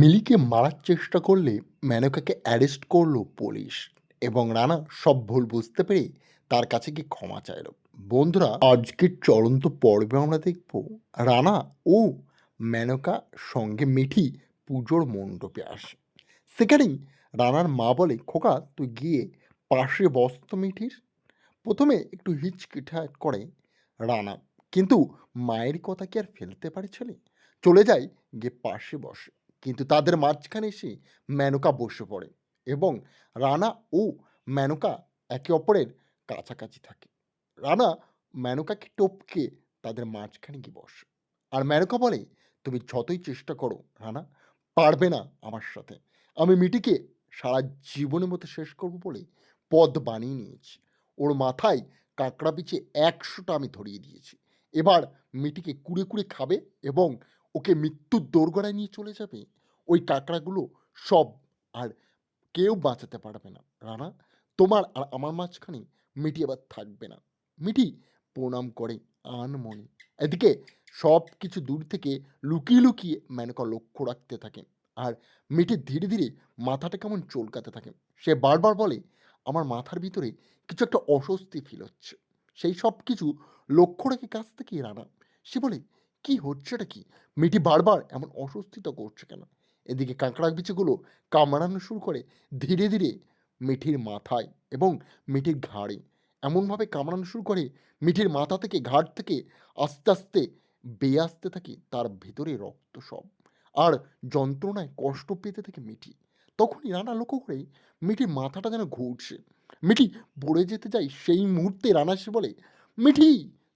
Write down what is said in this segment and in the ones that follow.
মিলিকে মারার চেষ্টা করলে মেনকাকে অ্যারেস্ট করলো পুলিশ এবং রানা সব ভুল বুঝতে পেরে তার কাছে গিয়ে ক্ষমা চাইল। বন্ধুরা, আজকের চলন্ত পর্বে আমরা দেখব রানা ও মেনকা সঙ্গে মিঠি পুজোর মণ্ডপে আসে। সেখানেই রানার মা বলে, খোকা তুই গিয়ে পাশে বস তো মিঠির। প্রথমে একটু হিচকিটাক করে রানা, কিন্তু মায়ের কথা কি আর ফেলতে পারে ছেলে? চলে যায়, গিয়ে পাশে বসে। কিন্তু তাদের মাঝখানে এসে মেনকা বসে পড়ে এবং রানা ও মেনকা একে অপরের কাছাকাছি থাকে। রানা মেনকাকে টপকে তাদের মাঝখানে গিয়ে বসে। আর মেনকা বলে, তুমি যতই চেষ্টা করো রানা, পারবে না আমার সাথে। আমি মিটিকে সারা জীবনের মতো শেষ করব বলে পদ বানিয়ে নিয়েছি। ওর মাথায় কাঁকড়া পিছে ১০০টা আমি ধরিয়ে দিয়েছি। এবার মিটিকে কুরে, কুরে খাবে এবং ওকে মৃত্যুর দোরগোড়ায় নিয়ে চলে যাবে। ওই কাঁকড়াগুলো সব, আর কেউ বাঁচাতে পারবে না। রানা, তোমার আর আমার মাঝখানে মিটি এবার থাকবে না। মিটি প্রণাম করে আনমনে। এদিকে সব কিছু দূর থেকে লুকিয়ে, লুকিয়ে মেনকা লক্ষ্য রাখতে থাকে। আর মিটি ধীরে, ধীরে মাথাটা কেমন চলকাতে থাকে। সে বারবার বলে, আমার মাথার ভিতরে কিছু একটা অস্বস্তি ফিল হচ্ছে। সেই সব কিছু লক্ষ্য রেখে কাছ থেকেই রানা। সে বলে, কি হচ্ছেটা কি? মিটি বারবার এমন অস্বস্তিটা করছে কেন? এদিকে কাঁকড়া বিচিগুলো কামড়ানো শুরু করে ধীরে, ধীরে মিঠির মাথায় এবং মিঠির ঘাড়ে। এমনভাবে কামড়ানো শুরু করে মিঠির মাথা থেকে, ঘাড় থেকে আস্তে, আস্তে বেয়ে আসতে থাকে তার ভেতরে রক্ত সব। আর যন্ত্রণায় কষ্ট পেতে থাকে মিঠি। তখনই রানা লক্ষ্য করে মিঠির মাথাটা যেন ঘুরছে। মিঠি পড়ে যেতে যায়, সেই মুহূর্তে রানা এসে বলে, মিঠি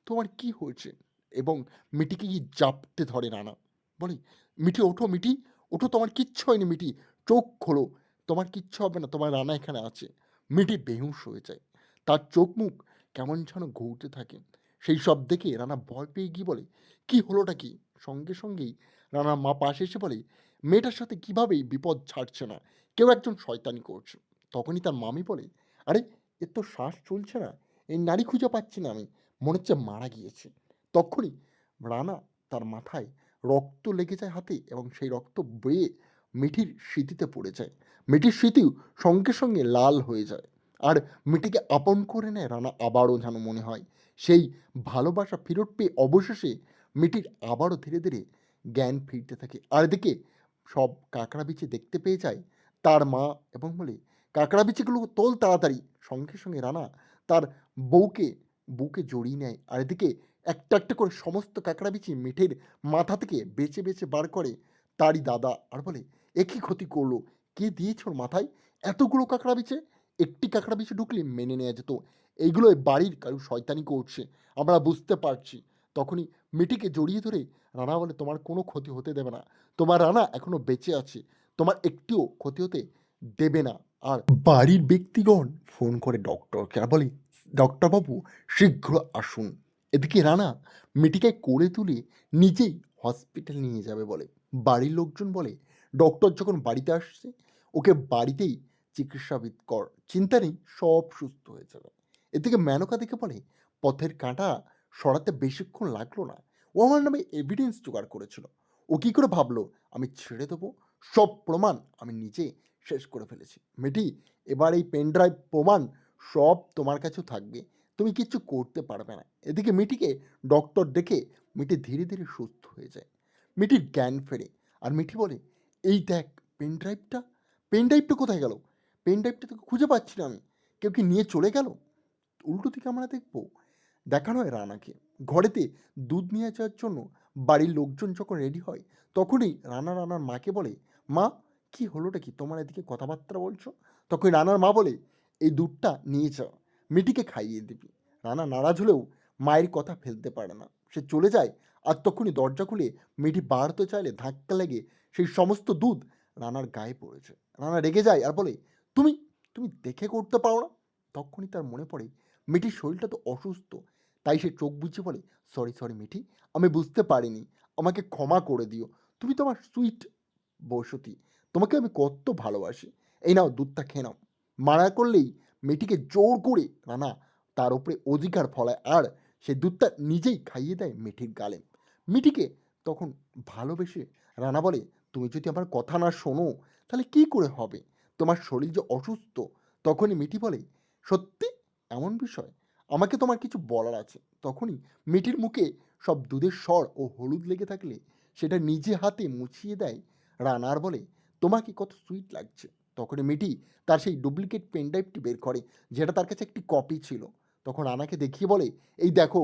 তোমার কি হয়েছে? এবং মিঠিকে গিয়ে জাপটে ধরে রানা। বলে, মিঠি ওঠো, মিঠি ওঠো, তোমার কিচ্ছু হয়নি মিঠি, চোখ খোলো, তোমার কিচ্ছু হবে না, তোমার রানা এখানে আছে। মিঠি বেহুঁশ হয়ে যায়। তার চোখ মুখ কেমন যেন ঘুরতে থাকে। সেই সব দেখে রানা ভয় পেয়ে গিয়ে বলে, কি হলোটা কি? সঙ্গে সঙ্গেই রানার মা পাশে এসে বলে, মেয়েটার সাথে কিভাবেই বিপদ ছাড়ছে না, কেউ একজন শয়তানি করছে। তখনই তার মামি বলে, আরে এর তো শ্বাস চলছে না, এই নারী খুঁজে পাচ্ছি না আমি, মনে হচ্ছে মারা গিয়েছে। তখনই রানা তার মাথায় রক্ত লেগে যায় হাতে এবং সেই রক্ত বয়ে মিঠির স্মৃতিতে পড়ে যায়। মিঠির স্মৃতিও সঙ্গে সঙ্গে লাল হয়ে যায়। আর মিঠিকে আপন করে নেয় রানা। আবারও যেন মনে হয় সেই ভালোবাসা ফেরত পেয়ে অবশেষে মিঠির আবারও ধীরে ধীরে জ্ঞান ফিরতে থাকে। আর এদিকে সব কাঁকড়া বিছে দেখতে পেয়ে যায় তার মা এবং বলে, কাঁকড়া বিছিগুলো তোল তাড়াতাড়ি। সঙ্গে সঙ্গে রানা তার বউকে বুকে জড়িয়ে নেয়। আর এদিকে একটা একটা করে সমস্ত কাঁকড়া বিচি মিঠের মাথা থেকে বেছে বেছে বার করে তারই দাদা। আর বলে, এ কী ক্ষতি করলো, কে দিয়েছ ওর মাথায় এতগুলো কাঁকড়া বিছে? একটি কাঁকড়া বিছে ঢুকলে মেনে নেওয়া যেত, এইগুলো বাড়ির কারো শয়তানি করছে, আমরা বুঝতে পারছি। তখনই মিঠিকে জড়িয়ে ধরে রানা বলে, তোমার কোনো ক্ষতি হতে দেবে না, তোমার রানা এখনো বেঁচে আছে, তোমার একটিও ক্ষতি হতে দেবে না। আর বাড়ির ব্যক্তিগণ ফোন করে ডক্টরকে আর বলে, ডক্টরবাবু শীঘ্র আসুন। এদিকে রানা মিটিকে কোলে তুলে নিজেই হসপিটাল নিয়ে যাবে বলে। বাড়ির লোকজন বলে, ডক্টর যখন বাড়িতে আসছে ওকে বাড়িতেই চিকিৎসাবিদ কর, চিন্তা নেই, সব সুস্থ হয়ে যাবে। এদিকে মেনকা দেখে বলে, পথের কাঁটা সরাতে বেশিক্ষণ লাগলো না, ও আমার নামে এভিডেন্স জোগাড় করেছিল। ও কি করে ভাবলো আমি ছেড়ে দেবো? সব প্রমাণ আমি নিজে শেষ করে ফেলেছি। মিটি, এবার এই পেন ড্রাইভ প্রমাণ সব তোমার কাছেও থাকবে, তুমি কিচ্ছু করতে পারবে না। এদিকে মিটিকে ডক্টর দেখে মিটি ধীরে ধীরে সুস্থ হয়ে যায়। মিটির জ্ঞান ফেরে। আর মিঠি বলে, এই দেখ পেন ড্রাইভটা, পেন ড্রাইভটা কোথায় গেল? পেন ড্রাইভটা তোকে খুঁজে পাচ্ছি না আমি, কেউ কি নিয়ে চলে গেল? উল্টো দিকে আমরা দেখবো দেখানো হয় রানাকে ঘরেতে দুধ নিয়ে যাওয়ার জন্য। বাড়ির লোকজন যখন রেডি হয় তখনই রানার মাকে বলে, মা কি হলোটা কি, তোমার এদিকে কথাবার্তা বলছো? তখন রানার মা বলে, এই দুধটা নিয়ে যাও, মিটিকে খাইয়ে দিবি। রানা নারাজ হলেও মায়ের কথা ফেলতে পারে না, সে চলে যায়। আর তখনই দরজা খুলে মিটি বাড়তে চাইলে ধাক্কা লেগে সেই সমস্ত দুধ রানার গায়ে পড়েছে। রানা রেগে যায় আর বলে, তুমি তুমি দেখে করতে পারো না? তখনই তার মনে পড়ে মিঠির শরীরটা তো অসুস্থ। তাই সে চোখ বুজে বলে, সরি সরি মিঠি, আমি বুঝতে পারিনি, আমাকে ক্ষমা করে দিও, তুমি তো আমার সুইট বসতী, তোমাকে আমি কত ভালোবাসি, এই নাও দুধটা খেয়ে নাও। মানা করলেই মিঠিকে জোর করে রানা তার উপরে অধিকার ফলায় আর সে দুধটা নিজেই খাইয়ে দেয় মিঠির গালে। মিঠিকে তখন ভালোবেসে রানা বলে, তুমি যদি আমার কথা না শোনো তাহলে কি করে হবে? তোমার শরীর যে অসুস্থ। তখনই মিঠি বলে, সত্যি? এমন বিষয়? আমাকে তোমার কিছু বলার আছে। তখনই মিঠির মুখে সব দুধের স্বর ও হলুদ লেগে থাকলে সেটা নিজে হাতে মুছিয়ে দেয় রানা আর বলে, তোমাকে কত সুইট লাগছে। তখনই মিঠি তার সেই ডুপ্লিকেট পেন ড্রাইভটি বের করে, যেটা তার কাছে একটি কপি ছিল। তখন রানাকে দেখিয়ে বলে, এই দেখো,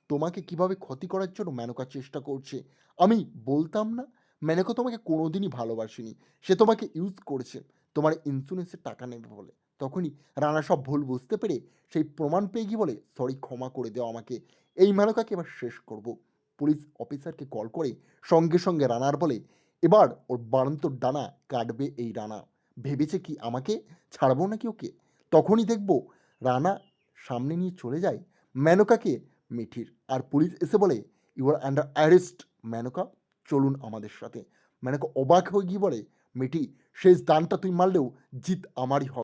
তোমাকে কিভাবে ক্ষতি করার জন্য মেনকা চেষ্টা করছে। আমি বলতাম না? মেনকা তোমাকে কোনোদিনই ভালোবাসেনি। সে তোমাকে ইউজ করেছে তোমার ইন্স্যুরেন্সের টাকা নেবে বলে। তখনই রানা সব ভুল বুঝতে পেরে সেই প্রমাণ পেয়ে গিয়ে বলে, সরি, ক্ষমা করে দাও আমাকে। এই মেনকাকে এবার শেষ করব। পুলিশ অফিসারকে কল করে সঙ্গে সঙ্গে রানার বলে, এবার ওর বাড়ন্ত ডানা কাটবে এই রানা। ভেবেছে কি আমাকে ছাড়বো নাকি ওকে? তখনই দেখব রানা সামনে নিয়ে চলে যায় মেনকাকে মিঠির। আর পুলিশ এসে বলে, you are under arrest Menka, চলুন আমাদের সাথে। মেনকা অবাক হয়ে গিয়ে বলে, মিঠি, শেষ দানটা তুই মারলেও জিত আমারই হবে।